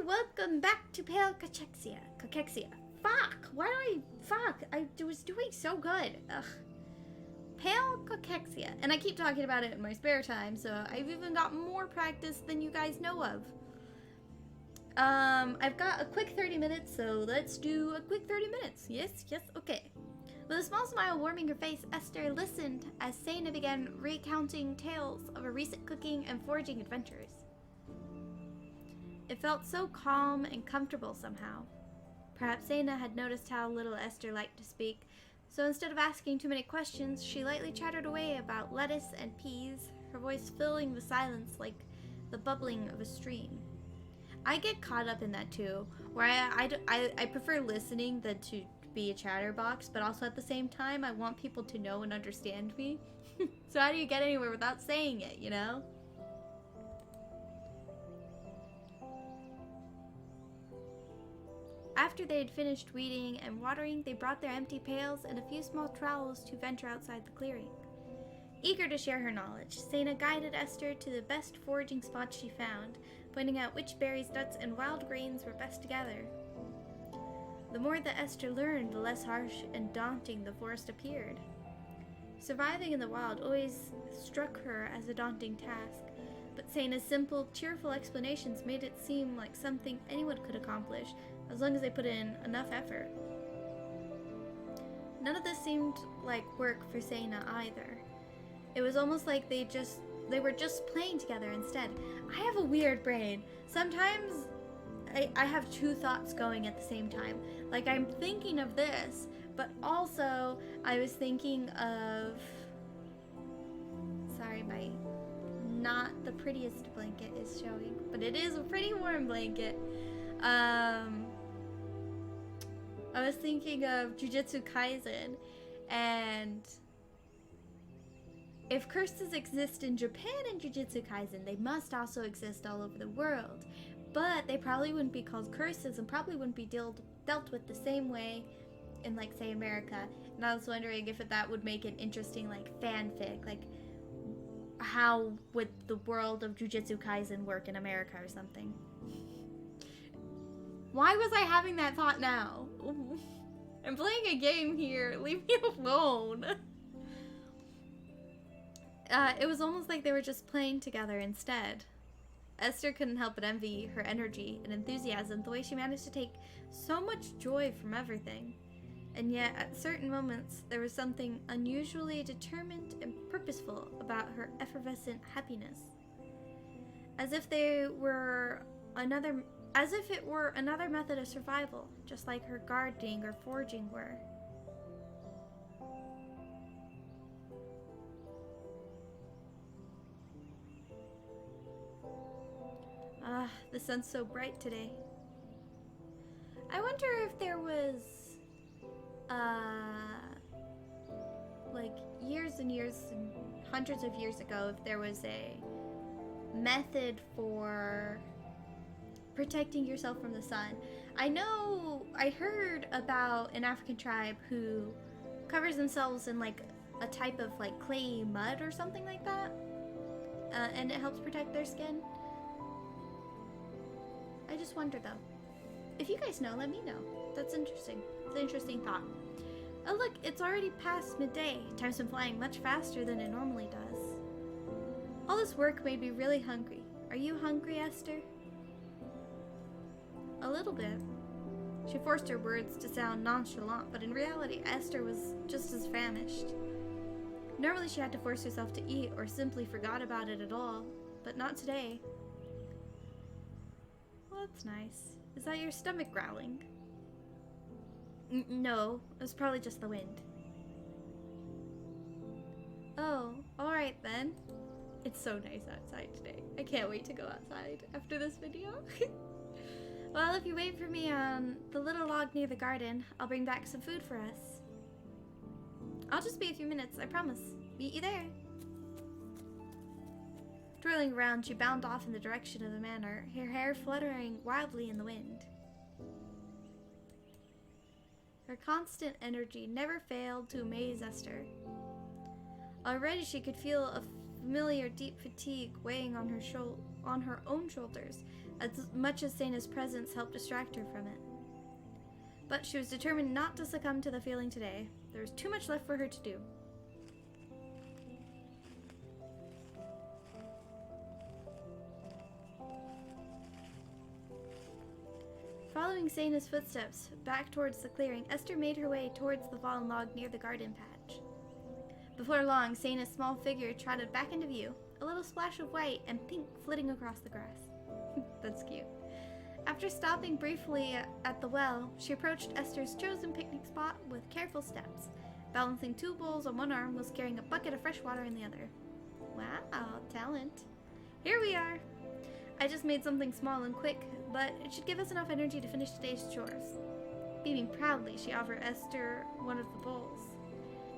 welcome back to Pale Cachexia. Cachexia. Fuck! I was doing so good. Ugh. Pale Cachexia. And I keep talking about it in my spare time, so I've even got more practice than you guys know of. I've got a quick 30 minutes, so let's do a quick 30 minutes. Yes, okay. With a small smile warming her face, Esther listened as Sena began recounting tales of her recent cooking and foraging adventures. It felt so calm and comfortable somehow. Perhaps Sena had noticed how little Esther liked to speak, so instead of asking too many questions, she lightly chattered away about lettuce and peas, her voice filling the silence like the bubbling of a stream. I get caught up in that too, where I prefer listening than to be a chatterbox, but also at the same time, I want people to know and understand me. So how do you get anywhere without saying it, you know? After they had finished weeding and watering, they brought their empty pails and a few small trowels to venture outside the clearing. Eager to share her knowledge, Sena guided Esther to the best foraging spots she found, pointing out which berries, nuts, and wild grains were best to gather. The more that Esther learned, the less harsh and daunting the forest appeared. Surviving in the wild always struck her as a daunting task, but Sena's simple, cheerful explanations made it seem like something anyone could accomplish, as long as they put in enough effort. None of this seemed like work for Sena either. It was almost like they were just playing together instead. I have a weird brain. Sometimes I have two thoughts going at the same time. Like, I'm thinking of this, but also I was thinking of... Sorry, my not the prettiest blanket is showing, but it is a pretty warm blanket. I was thinking of Jujutsu Kaisen, and if curses exist in Japan in Jujutsu Kaisen, they must also exist all over the world. But they probably wouldn't be called curses and probably wouldn't be dealt with the same way in, like, say, America. And I was wondering if that would make an interesting, like, fanfic. Like, how would the world of Jujutsu Kaisen work in America or something? Why was I having that thought now? I'm playing a game here. Leave me alone. It was almost like they were just playing together instead. Esther couldn't help but envy her energy and enthusiasm, the way she managed to take so much joy from everything. And yet, at certain moments, there was something unusually determined and purposeful about her effervescent happiness. As if it were another method of survival, just like her gardening or foraging were. Ah, the sun's so bright today. I wonder if there was, like, years and years and hundreds of years ago, if there was a method for protecting yourself from the sun. I heard about an African tribe who covers themselves in, like, a type of, like, clay mud or something like that, and it helps protect their skin. I just wonder, though. If you guys know, let me know. That's interesting. It's an interesting thought. Oh look, it's already past midday. Time's been flying much faster than it normally does. All this work made me really hungry. Are you hungry, Esther? A little bit. She forced her words to sound nonchalant, but in reality, Esther was just as famished. Normally she had to force herself to eat or simply forgot about it at all, but not today. Well, that's nice. Is that your stomach growling? No, it was probably just the wind. Oh, alright then. It's so nice outside today. I can't wait to go outside after this video. Well, if you wait for me on the little log near the garden, I'll bring back some food for us. I'll just be a few minutes, I promise. Meet you there. Twirling around, she bounded off in the direction of the manor, her hair fluttering wildly in the wind. Her constant energy never failed to amaze Esther. Already she could feel a familiar deep fatigue weighing on her own shoulders, as much as Sena's presence helped distract her from it. But she was determined not to succumb to the feeling today. There was too much left for her to do. Following Sena's footsteps back towards the clearing, Esther made her way towards the fallen log near the garden patch. Before long, Sena's small figure trotted back into view, a little splash of white and pink flitting across the grass. That's cute. After stopping briefly at the well, she approached Esther's chosen picnic spot with careful steps, balancing 2 bowls on one arm while carrying a bucket of fresh water in the other. Wow, talent. Here we are. I just made something small and quick, but it should give us enough energy to finish today's chores. Beaming proudly, she offered Esther one of the bowls.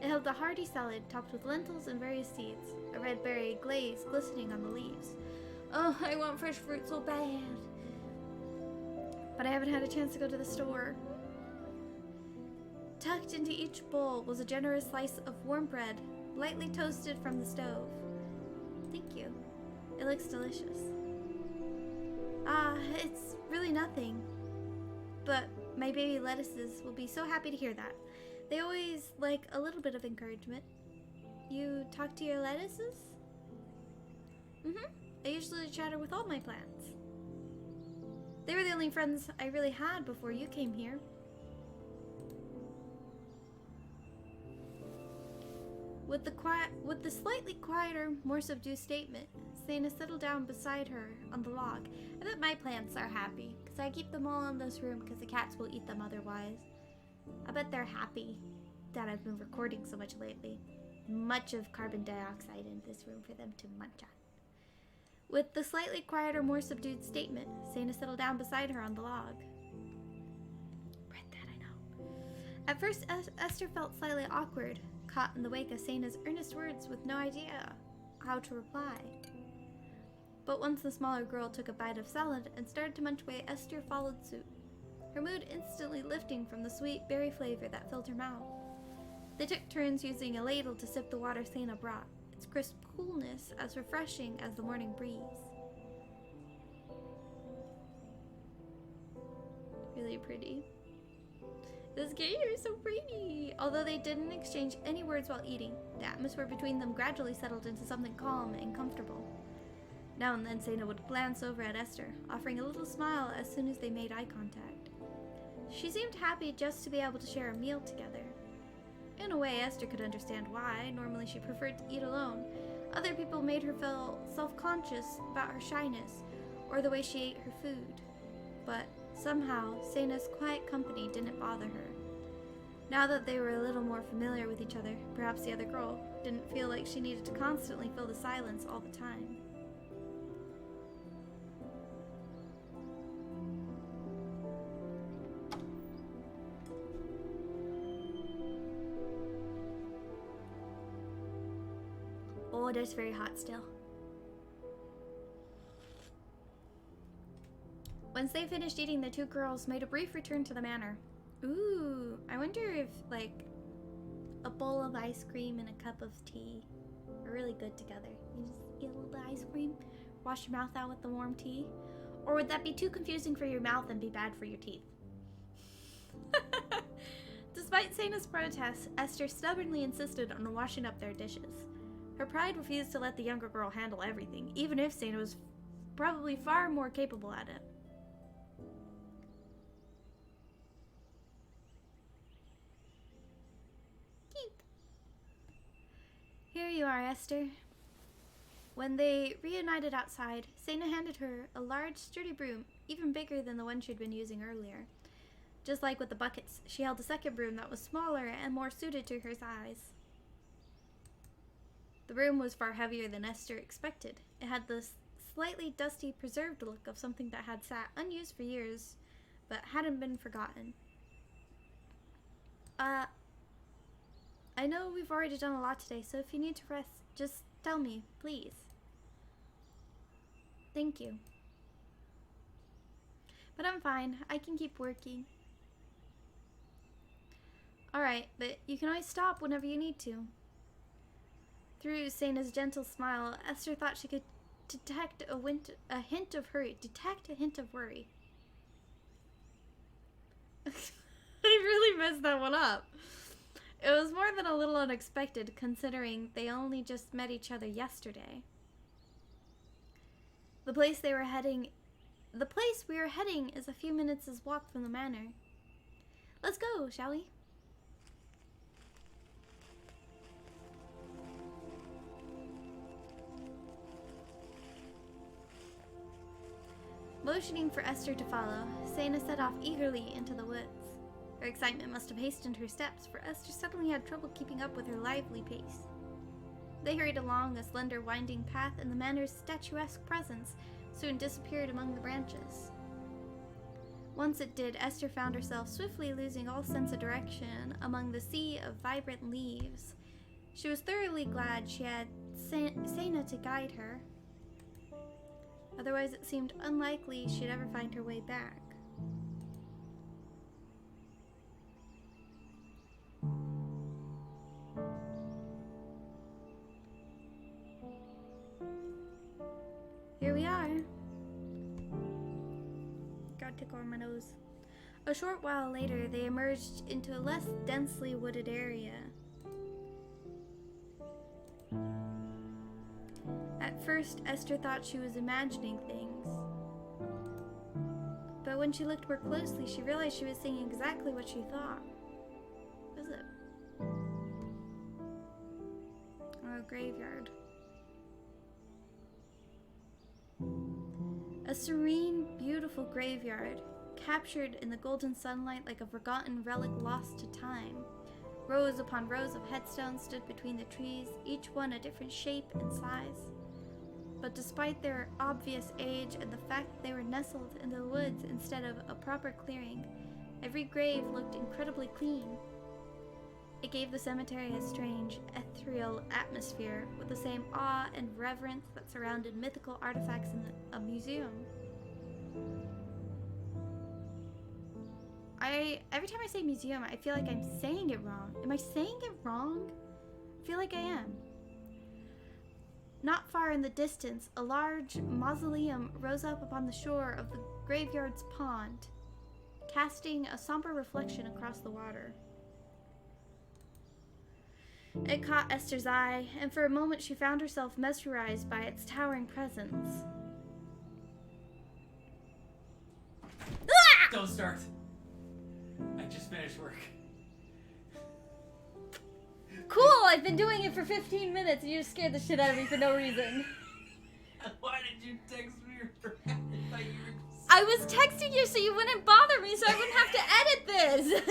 It held a hearty salad topped with lentils and various seeds, a red berry glaze glistening on the leaves. Oh, I want fresh fruit so bad. But I haven't had a chance to go to the store. Tucked into each bowl was a generous slice of warm bread, lightly toasted from the stove. Thank you. It looks delicious. It's really nothing. But my baby lettuces will be so happy to hear that. They always like a little bit of encouragement. You talk to your lettuces? I usually chatter with all my plants. They were the only friends I really had before you came here. With the slightly quieter, more subdued statement, Sena settled down beside her on the log. I bet my plants are happy, because I keep them all in this room because the cats will eat them otherwise. I bet they're happy that I've been recording so much lately. Much of carbon dioxide in this room for them to munch on. With the slightly quieter, more subdued statement, Sena settled down beside her on the log. Read that, I know. At first, Esther felt slightly awkward, caught in the wake of Sena's earnest words with no idea how to reply. But once the smaller girl took a bite of salad and started to munch away, Esther followed suit, her mood instantly lifting from the sweet berry flavor that filled her mouth. They took turns using a ladle to sip the water Sena brought, its crisp coolness as refreshing as the morning breeze. Really pretty. This game is so pretty! Although they didn't exchange any words while eating, the atmosphere between them gradually settled into something calm and comfortable. Now and then Sena would glance over at Esther, offering a little smile as soon as they made eye contact. She seemed happy just to be able to share a meal together. In a way, Esther could understand why. Normally she preferred to eat alone. Other people made her feel self-conscious about her shyness or the way she ate her food. But somehow, Sena's quiet company didn't bother her. Now that they were a little more familiar with each other, perhaps the other girl didn't feel like she needed to constantly fill the silence all the time. Oh, that's very hot still. Once they finished eating, the 2 girls made a brief return to the manor. Ooh, I wonder if, like, a bowl of ice cream and a cup of tea are really good together. You just eat a little bit of ice cream, wash your mouth out with the warm tea. Or would that be too confusing for your mouth and be bad for your teeth? Despite Sena's protests, Esther stubbornly insisted on washing up their dishes. Her pride refused to let the younger girl handle everything, even if Sena was probably far more capable at it. Keep. Here you are, Esther. When they reunited outside, Sena handed her a large, sturdy broom, even bigger than the one she'd been using earlier. Just like with the buckets, she held a second broom that was smaller and more suited to her size. The broom was far heavier than Esther expected. It had the slightly dusty, preserved look of something that had sat unused for years, but hadn't been forgotten. I know we've already done a lot today, so if you need to rest, just tell me, please. Thank you. But I'm fine. I can keep working. Alright, but you can always stop whenever you need to. Through Sena's gentle smile, Esther thought she could detect a hint of worry. I really messed that one up. It was more than a little unexpected, considering they only just met each other yesterday. The place we are heading is a few minutes' walk from the manor. Let's go, shall we? Motioning for Esther to follow, Sena set off eagerly into the woods. Her excitement must have hastened her steps, for Esther suddenly had trouble keeping up with her lively pace. They hurried along a slender winding path, and the manor's statuesque presence soon disappeared among the branches. Once it did, Esther found herself swiftly losing all sense of direction among the sea of vibrant leaves. She was thoroughly glad she had Sena to guide her. Otherwise, it seemed unlikely she'd ever find her way back. Here we are. God, tickle on my nose. A short while later, they emerged into a less densely wooded area. At first, Esther thought she was imagining things. But when she looked more closely, she realized she was seeing exactly what she thought. What is it? Oh, a graveyard. A serene, beautiful graveyard, captured in the golden sunlight like a forgotten relic lost to time. Rows upon rows of headstones stood between the trees, each one a different shape and size. But despite their obvious age and the fact that they were nestled in the woods instead of a proper clearing, every grave looked incredibly clean. It gave the cemetery a strange, ethereal atmosphere, with the same awe and reverence that surrounded mythical artifacts in a museum. Every time I say museum, I feel like I'm saying it wrong. Am I saying it wrong? I feel like I am. Not far in the distance, a large mausoleum rose up upon the shore of the graveyard's pond, casting a somber reflection across the water. It caught Esther's eye, and for a moment she found herself mesmerized by its towering presence. Don't start. I just finished work. Cool, I've been doing it for 15 minutes and you just scared the shit out of me for no reason. Why did you text me? I was texting you so you wouldn't bother me, so I wouldn't have to edit this.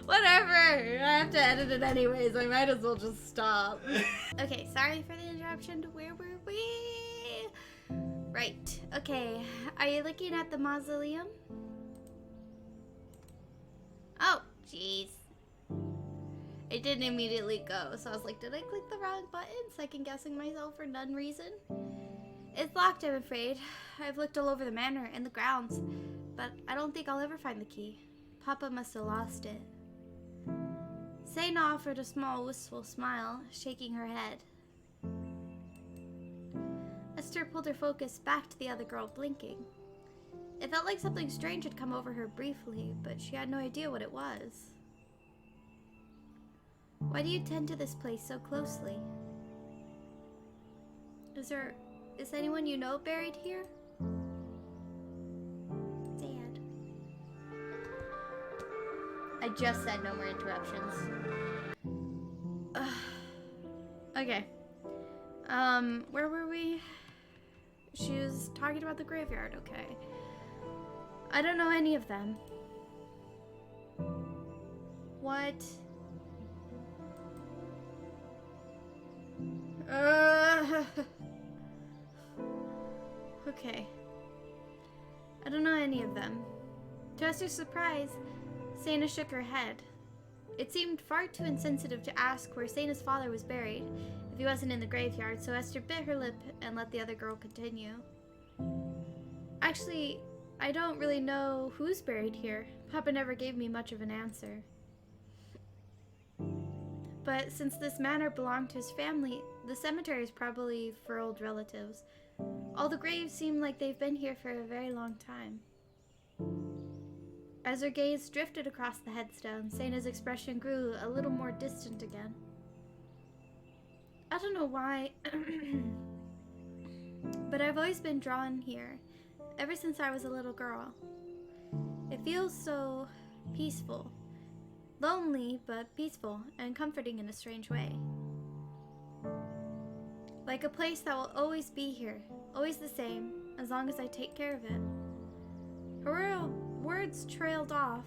Whatever, I have to edit it anyways, I might as well just stop. Okay, sorry for the interruption. Where were we? Right, okay. Are you looking at the mausoleum? Oh, jeez. It didn't immediately go, so I was like, did I click the wrong button? Second guessing myself for none reason. It's locked, I'm afraid. I've looked all over the manor and the grounds, but I don't think I'll ever find the key. Papa must have lost it. Sena offered a small, wistful smile, shaking her head. Esther pulled her focus back to the other girl, blinking. It felt like something strange had come over her briefly, but she had no idea what it was. Why do you tend to this place so closely? Is anyone you know buried here? Dad. I just said no more interruptions. Okay. Where were we? She was talking about the graveyard, okay. I don't know any of them. What? Okay. I don't know any of them. To Esther's surprise, Sena shook her head. It seemed far too insensitive to ask where Sena's father was buried if he wasn't in the graveyard, so Esther bit her lip and let the other girl continue. Actually, I don't really know who's buried here. Papa never gave me much of an answer. But since this manor belonged to his family, the cemetery is probably for old relatives. All the graves seem like they've been here for a very long time. As her gaze drifted across the headstone, Seina's expression grew a little more distant again. I don't know why, but I've always been drawn here, ever since I was a little girl. It feels so peaceful. Lonely, but peaceful and comforting in a strange way. Like a place that will always be here, always the same, as long as I take care of it. Her words trailed off,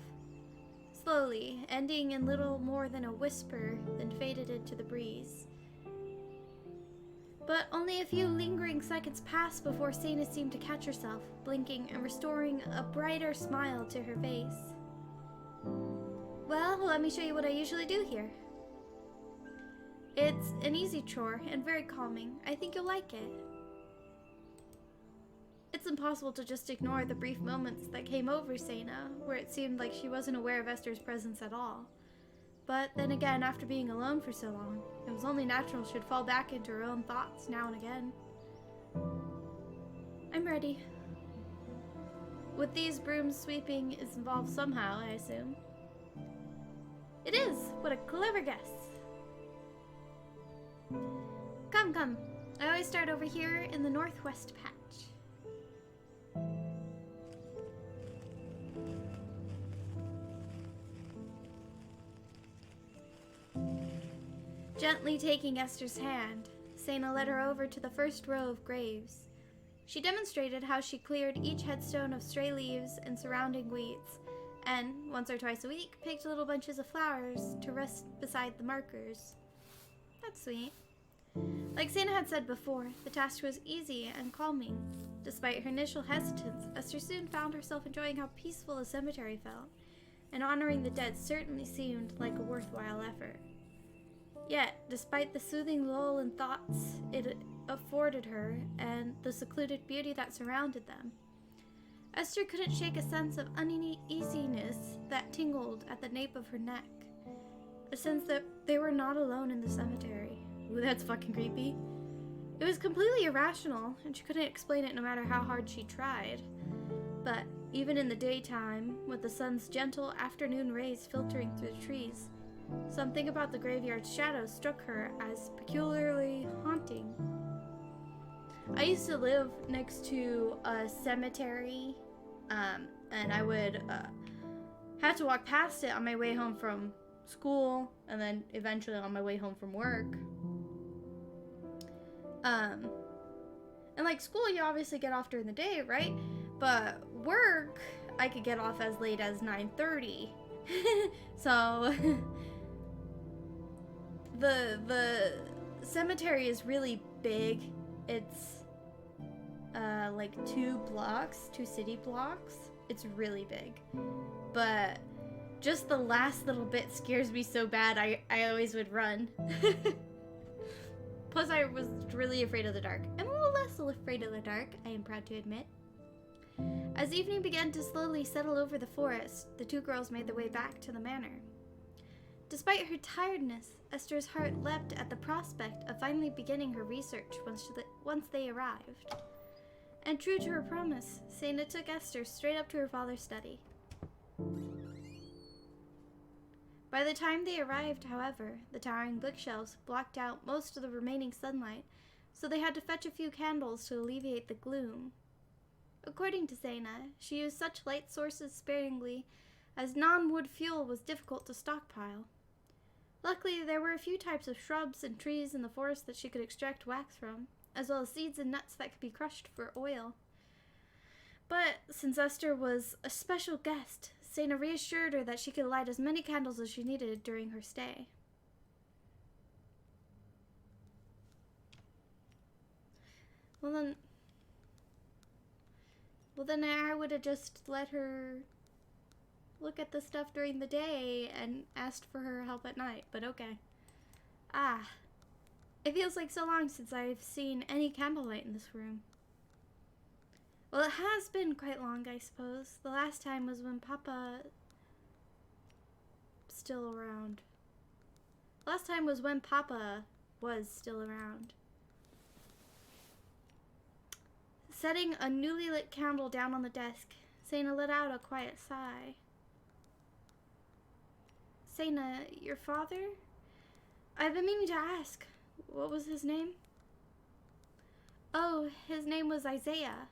slowly, ending in little more than a whisper, then faded into the breeze. But only a few lingering seconds passed before Seina seemed to catch herself, blinking and restoring a brighter smile to her face. Well, let me show you what I usually do here. It's an easy chore and very calming. I think you'll like it. It's impossible to just ignore the brief moments that came over Seina, where it seemed like she wasn't aware of Esther's presence at all. But then again, after being alone for so long, it was only natural she'd fall back into her own thoughts now and again. I'm ready. With these brooms, sweeping is involved somehow, I assume. It is! What a clever guess! Come, come. I always start over here in the northwest patch. Gently taking Esther's hand, Seina led her over to the first row of graves. She demonstrated how she cleared each headstone of stray leaves and surrounding weeds, and, once or twice a week, picked little bunches of flowers to rest beside the markers. That's sweet. Like Seina had said before, the task was easy and calming. Despite her initial hesitance, Esther soon found herself enjoying how peaceful the cemetery felt, and honoring the dead certainly seemed like a worthwhile effort. Yet, despite the soothing lull in thoughts it afforded her and the secluded beauty that surrounded them, Esther couldn't shake a sense of uneasiness that tingled at the nape of her neck. A sense that they were not alone in the cemetery. Ooh, that's fucking creepy. It was completely irrational, and she couldn't explain it no matter how hard she tried. But even in the daytime, with the sun's gentle afternoon rays filtering through the trees, something about the graveyard's shadows struck her as peculiarly haunting. I used to live next to a cemetery, and I would have to walk past it on my way home from school, and then eventually on my way home from work. And like school, you obviously get off during the day, right? But work, I could get off as late as 9:30. So the cemetery is really big. It's like 2 city blocks. It's really big. But just the last little bit scares me so bad, I always would run. Plus, I was really afraid of the dark. I'm a little less afraid of the dark, I am proud to admit. As evening began to slowly settle over the forest, the 2 girls made their way back to the manor. Despite her tiredness, Esther's heart leapt at the prospect of finally beginning her research once they arrived. And true to her promise, Seina took Esther straight up to her father's study. By the time they arrived, however, the towering bookshelves blocked out most of the remaining sunlight, so they had to fetch a few candles to alleviate the gloom. According to Seina, she used such light sources sparingly, as non-wood fuel was difficult to stockpile. Luckily, there were a few types of shrubs and trees in the forest that she could extract wax from, as well as seeds and nuts that could be crushed for oil. But since Esther was a special guest, Seina reassured her that she could light as many candles as she needed during her stay. Well then I would have just let her look at the stuff during the day and asked for her help at night, but okay. It feels like so long since I've seen any candlelight in this room. Well, it has been quite long, I suppose. The last time was when Papa still around. Last time was when Papa was still around. Setting a newly lit candle down on the desk, Sena let out a quiet sigh. Sena, your father? I've been meaning to ask. What was his name? Oh, his name was Isaiah.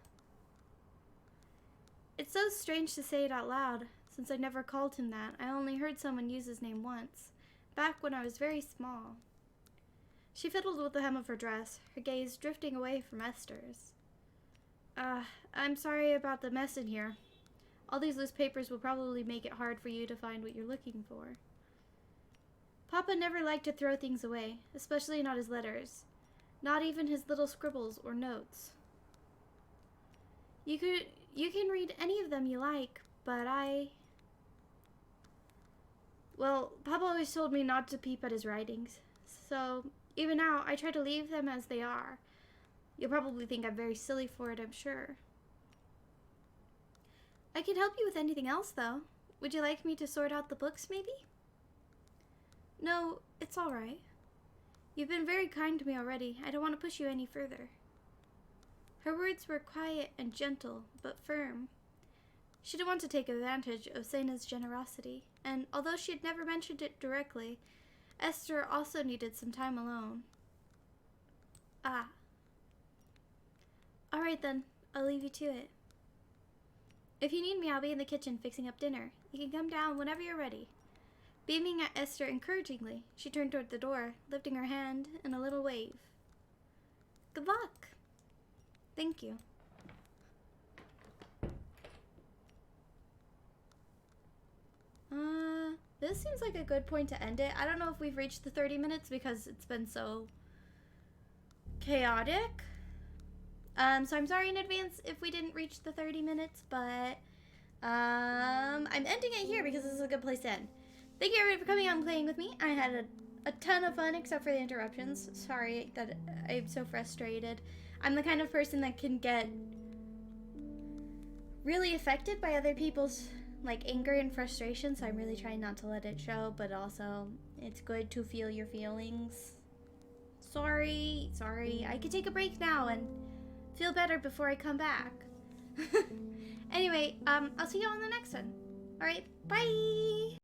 It's so strange to say it out loud, since I never called him that. I only heard someone use his name once, back when I was very small. She fiddled with the hem of her dress, her gaze drifting away from Esther's. I'm sorry about the mess in here. All these loose papers will probably make it hard for you to find what you're looking for. Papa never liked to throw things away, especially not his letters. Not even his little scribbles or notes. You can read any of them you like, but well, Papa always told me not to peep at his writings. So, even now, I try to leave them as they are. You'll probably think I'm very silly for it, I'm sure. I can help you with anything else, though. Would you like me to sort out the books, maybe? No, it's all right. You've been very kind to me already. I don't want to push you any further. Her words were quiet and gentle, but firm. She didn't want to take advantage of Sena's generosity, and although she had never mentioned it directly, Esther also needed some time alone. Ah. All right then, I'll leave you to it. If you need me, I'll be in the kitchen fixing up dinner. You can come down whenever you're ready. Beaming at Esther encouragingly, she turned toward the door, lifting her hand in a little wave. Good luck. Thank you. This seems like a good point to end it. I don't know if we've reached the 30 minutes because it's been so chaotic. So I'm sorry in advance if we didn't reach the 30 minutes, but I'm ending it here because this is a good place to end. Thank you everybody for coming out and playing with me. I had a ton of fun except for the interruptions. Sorry that I'm so frustrated. I'm the kind of person that can get really affected by other people's anger and frustration, so I'm really trying not to let it show, but also it's good to feel your feelings. Sorry. I could take a break now and feel better before I come back. Anyway, I'll see you on the next one. Alright, bye!